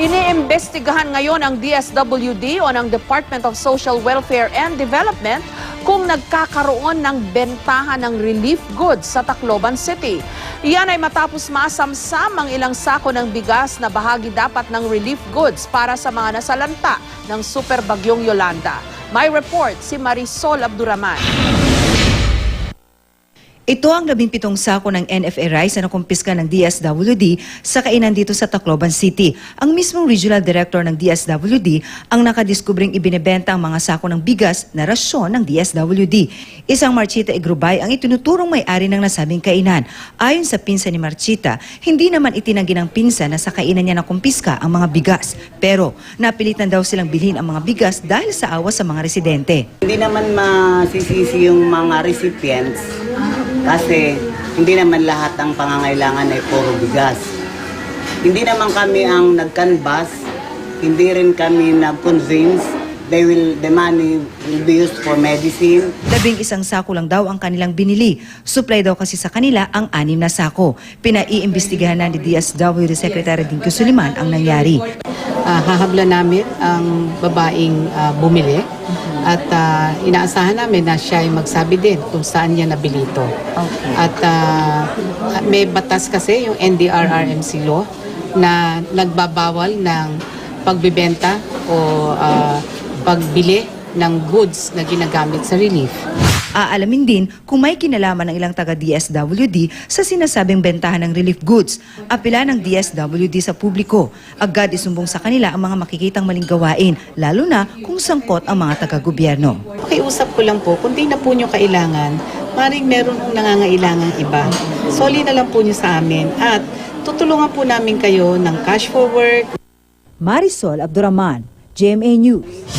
Iniimbestigahan ngayon ng DSWD o ng Department of Social Welfare and Development kung nagkakaroon ng bentahan ng relief goods sa Tacloban City. Iyan ay matapos masamsam ang ilang sako ng bigas na bahagi dapat ng relief goods para sa mga nasalanta ng Super Bagyong Yolanda. May report si Marisol Abduraman. Ito ang 17 sako ng NFA rice na nakumpiska ng DSWD sa kainan dito sa Tacloban City. Ang mismong Regional Director ng DSWD ang nakadiskubring ibinebenta ang mga sako ng bigas na rasyon ng DSWD. Isang Marchita Igrubay ang itinuturong may-ari ng nasabing kainan. Ayon sa pinsan ni Marchita, hindi naman itinanggi ng pinsan na sa kainan niya nakumpiska ang mga bigas. Pero napilitan daw silang bilhin ang mga bigas dahil sa awa sa mga residente. Hindi naman masisisi yung mga recipients. Kasi hindi naman lahat ang pangangailangan ay puro bigas. Hindi naman kami ang nag-canvas, hindi rin kami nag-convince the money will be used for medicine. 11 sako lang daw ang kanilang binili. Supply daw kasi sa kanila ang 6 na sako. Pinaiimbestigahan na ni DSWD Secretary Dinky Soliman ang nangyari. Hahabla namin ang babaeng bumili at inaasahan namin na siya ay magsabi din kung saan niya nabili ito. Okay. At may batas kasi yung NDRRMC law na nagbabawal ng pagbibenta o pagbili ng goods na ginagamit sa relief. Aalamin din kung may kinalaman ng ilang taga-DSWD sa sinasabing bentahan ng relief goods. Apela ng DSWD sa publiko. Agad isumbong sa kanila ang mga makikitang maling gawain, lalo na kung sangkot ang mga taga-gobyerno. Pakiusap ko lang po, kung di na po nyo kailangan, maring meron pong nangangailangang iba. Soli na lang po nyo sa amin at tutulungan po namin kayo ng cash forward. Marisol Abduraman, GMA News.